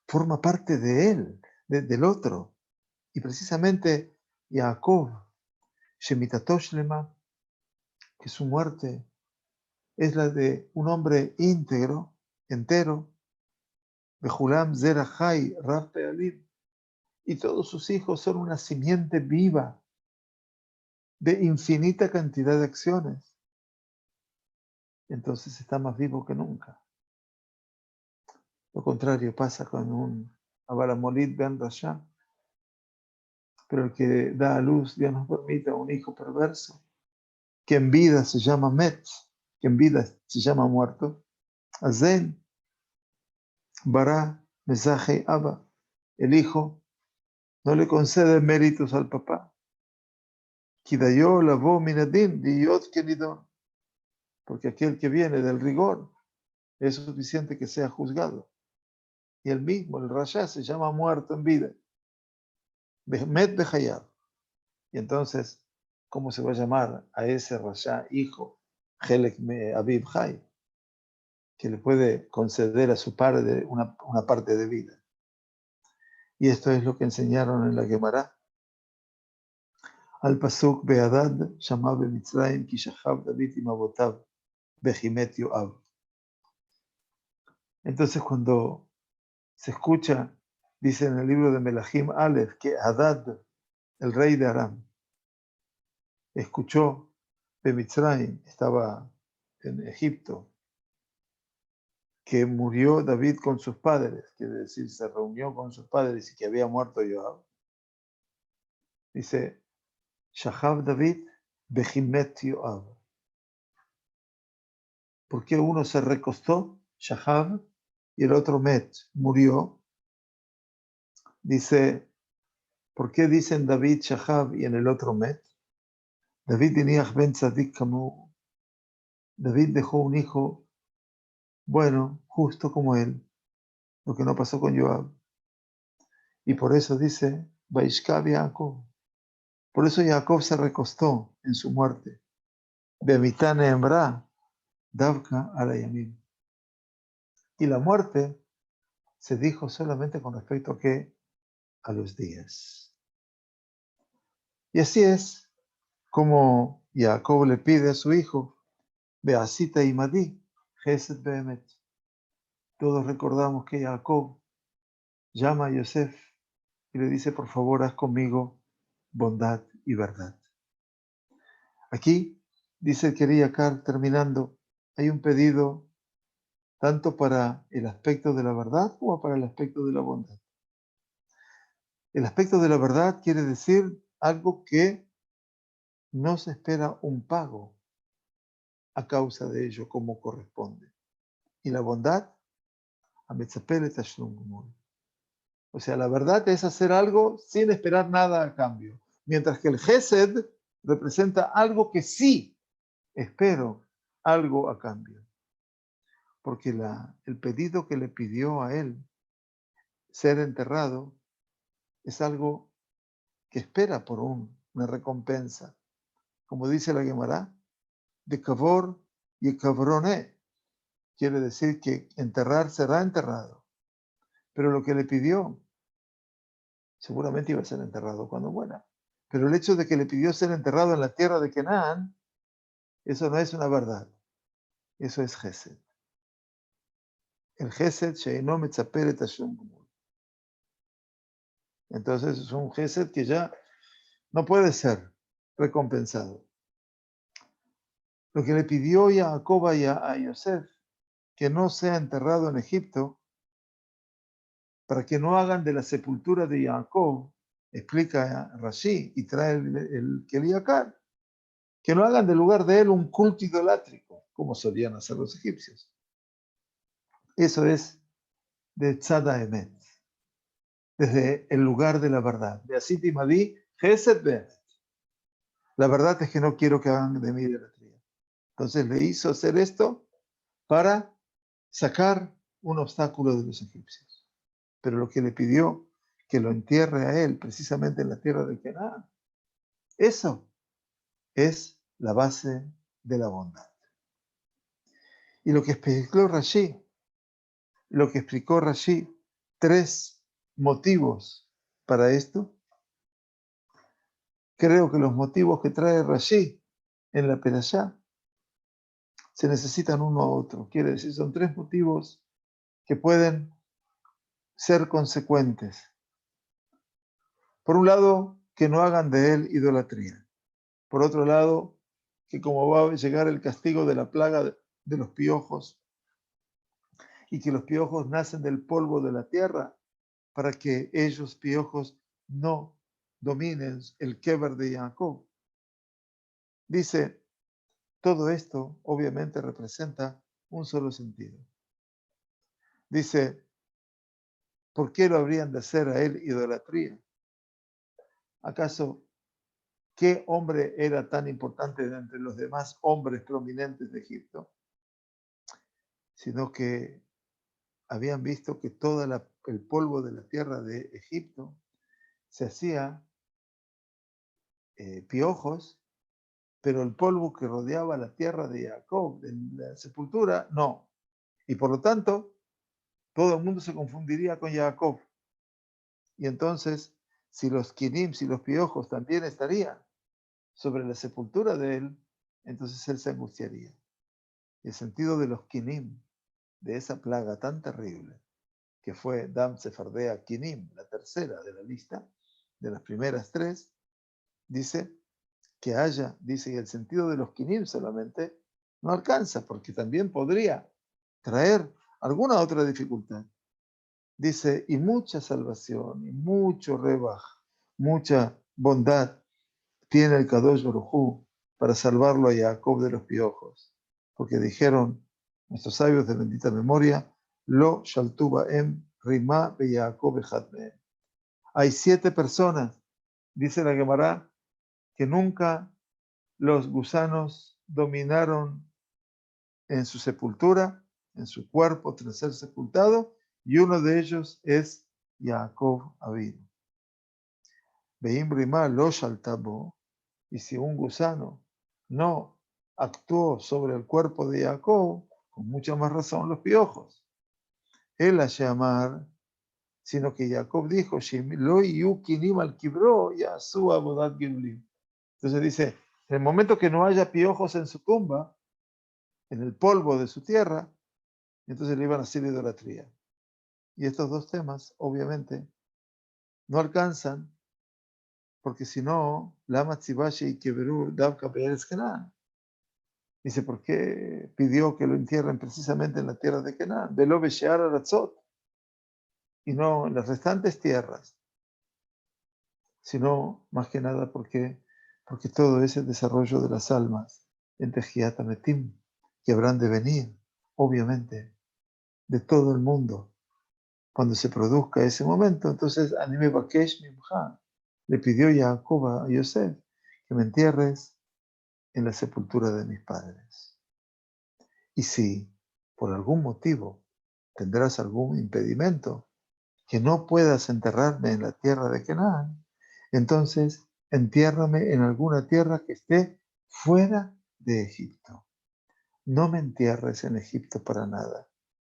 Speaker 1: forma parte de él, del otro. Y precisamente Jacob, Shemitatosh que su muerte es la de un hombre íntegro, entero, Bejulam Zerachai Rab Pealim, y todos sus hijos son una simiente viva de infinita cantidad de acciones. Entonces está más vivo que nunca. Lo contrario pasa con un Abaramolit Ben Rasha, pero el que da a luz, Dios nos permite, a un hijo perverso, que en vida se llama Met, que en vida se llama muerto, Azen, Bara, Mesaje, Abba, el hijo no le concede méritos al papá. Kidayo, Lavo, Minadin, Diyot, Kenidon, porque aquel que viene del rigor es suficiente que sea juzgado. Y el mismo, el Rasha, se llama muerto en vida. Met Behayab. Y entonces, ¿cómo se va a llamar a ese Rasha hijo, Helek Aviv Hay, que le puede conceder a su padre una parte de vida? Y esto es lo que enseñaron en la Gemara. Al pasuk Beadad, Shamav Mitzrayim, Kishachav David y Mabotav, Behimet Yoab. Entonces, cuando se escucha, dice en el libro de Melahim Aleph, que Hadad, el rey de Aram, escuchó de Mitzrayim, estaba en Egipto, que murió David con sus padres, quiere decir, se reunió con sus padres y que había muerto Joab. Dice, Shahav David Behimet Joab. ¿Por qué uno se recostó, Shahav, y el otro Met, murió? Dice, ¿por qué dicen David Shahav y en el otro Met? David Iniach Ben Tzadik Kamu. David dejó un hijo bueno, justo como él, lo que no pasó con Joab. Y por eso dice, Vaishkav Yaakov. Por eso Jacob se recostó en su muerte. Bemitane Embra, Davka Alayamim. Y la muerte se dijo solamente con respecto a qué? A los días. Y así es como Jacob le pide a su hijo, Beasita y Madí, Gesed Behemet. Todos recordamos que Jacob llama a Yosef y le dice, por favor, haz conmigo bondad y verdad. Aquí, dice el querido Carl, terminando, hay un pedido tanto para el aspecto de la verdad como para el aspecto de la bondad. El aspecto de la verdad quiere decir algo que no se espera un pago a causa de ello como corresponde. Y la bondad, o sea, la verdad es hacer algo sin esperar nada a cambio. Mientras que el Gesed representa algo que sí espero algo a cambio. Porque el pedido que le pidió a él, ser enterrado, es algo que espera por una recompensa. Como dice la Gemara, de Kavor y Kavroné, quiere decir que enterrar será enterrado. Pero lo que le pidió, seguramente iba a ser enterrado cuando muera. Pero el hecho de que le pidió ser enterrado en la tierra de Canaán, eso no es una verdad. Eso es Gesed. El Gesed sheino metzaperet hashum gumul. Entonces es un Gesed que ya no puede ser recompensado. Lo que le pidió Jacob a Yosef, que no sea enterrado en Egipto, para que no hagan de la sepultura de Jacob, explica Rashi y trae el Keliakar, que no hagan del lugar de él un culto idolátrico, como solían hacer los egipcios. Eso es de Tzada Emet, desde el lugar de la verdad. De Asit y Madí, Gesed Ben. La verdad es que no quiero que hagan de mí idolatría. Entonces le hizo hacer esto para sacar un obstáculo de los egipcios. Pero lo que le pidió que lo entierre a él precisamente en la tierra de Canaán, eso es la base de la bondad. Y lo que explicó Rashi, 3 motivos para esto. Creo que los motivos que trae Rashi en la Perashá se necesitan uno a otro. Quiere decir, son 3 motivos que pueden ser consecuentes. Por un lado, que no hagan de él idolatría. Por otro lado, que como va a llegar el castigo de la plaga de los piojos, y que los piojos nacen del polvo de la tierra, para que ellos, piojos, no dominen el Keber de Jacob. Dice, todo esto obviamente representa un solo sentido. Dice, ¿por qué lo habrían de hacer a él idolatría? ¿Acaso qué hombre era tan importante de entre los demás hombres prominentes de Egipto? Sino que habían visto que todo el polvo de la tierra de Egipto se hacía piojos, pero el polvo que rodeaba la tierra de Jacob, de la sepultura, no. Y por lo tanto, todo el mundo se confundiría con Jacob. Y entonces, si los quinim, si los piojos también estarían sobre la sepultura de él, entonces él se angustiaría. El sentido de los quinim, de esa plaga tan terrible, que fue Dam Sefardea Kinim, la tercera de la lista, de las primeras 3, dice que haya, dice, y el sentido de los Kinim solamente no alcanza, porque también podría traer alguna otra dificultad. Dice, y mucha salvación, y mucho rebaj, mucha bondad tiene el Kadosh Baruj Hu para salvarlo a Jacob de los piojos, porque dijeron nuestros sabios de bendita memoria, Lo Shaltuba Em Rima be Jacob Ejatme. Hay 7 personas, dice la Gemara, que nunca los gusanos dominaron en su sepultura, en su cuerpo tras ser sepultado, y uno de ellos es Jacob Avinu. Veim Rima Lo Shaltabo, y si un gusano no actuó sobre el cuerpo de Jacob, con mucha más razón los piojos. El Ashamar, sino que Jacob dijo, lo yukinim al kibro yasu abodat gilulim. Entonces dice, en el momento que no haya piojos en su tumba, en el polvo de su tierra, entonces le iban a hacer idolatría. Y estos dos temas, obviamente, no alcanzan, porque si no, Lama Tzibashi y Keberur Davka Be'eretz Kenan. Dice, ¿por qué pidió que lo entierren precisamente en la tierra de Kenan? Velo Beshear Aratzot, y no en las restantes tierras, sino más que nada porque todo es el desarrollo de las almas en Tejiat Ametim, que habrán de venir, obviamente, de todo el mundo. Cuando se produzca ese momento, entonces Anime Bakesh Mimcha le pidió Jacob a Yosef que me entierres en la sepultura de mis padres. Y si por algún motivo tendrás algún impedimento que no puedas enterrarme en la tierra de Canaán, entonces entiérrame en alguna tierra que esté fuera de Egipto. No me entierres en Egipto para nada.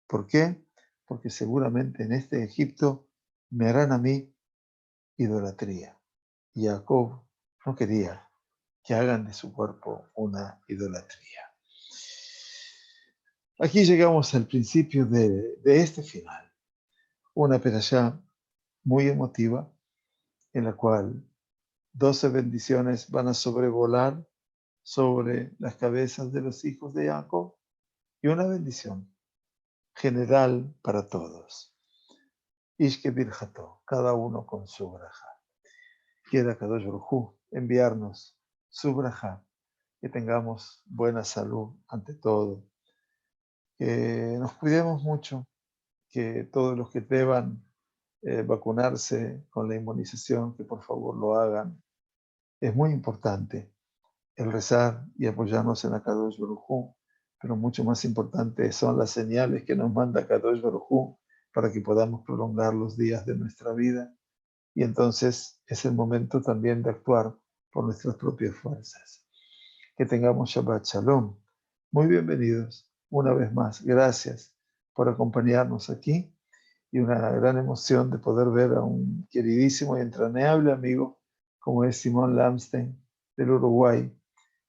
Speaker 1: ¿Por qué? Porque seguramente en este Egipto me harán a mí idolatría. Y Jacob no quería que hagan de su cuerpo una idolatría. Aquí llegamos al principio de este final. Una perashá muy emotiva en la cual 12 bendiciones van a sobrevolar sobre las cabezas de los hijos de Jacob y una bendición general para todos. Ishke Birjato, cada uno con su braja. Quiera Kadosh Baruj Hu enviarnos su braja, que tengamos buena salud ante todo, que nos cuidemos mucho, que todos los que deban vacunarse con la inmunización, que por favor lo hagan. Es muy importante el rezar y apoyarnos en Akadosh Baruj Hu, pero mucho más importante son las señales que nos manda Akadosh Baruj Hu para que podamos prolongar los días de nuestra vida. Y entonces es el momento también de actuar por nuestras propias fuerzas. Que tengamos Shabbat Shalom. Muy bienvenidos una vez más. Gracias por acompañarnos aquí y una gran emoción de poder ver a un queridísimo y entrañable amigo como es Simón Lamstein del Uruguay,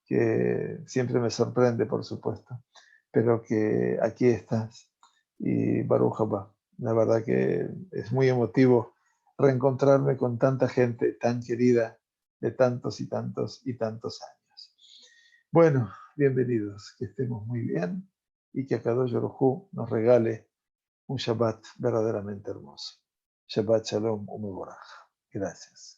Speaker 1: que siempre me sorprende, por supuesto, pero que aquí estás y Baruch Haba. La verdad que es muy emotivo reencontrarme con tanta gente tan querida de tantos y tantos y tantos años. Bueno, bienvenidos, que estemos muy bien y que Akadosh Baruj Hu nos regale un Shabbat verdaderamente hermoso. Shabbat Shalom Umeborach. Gracias.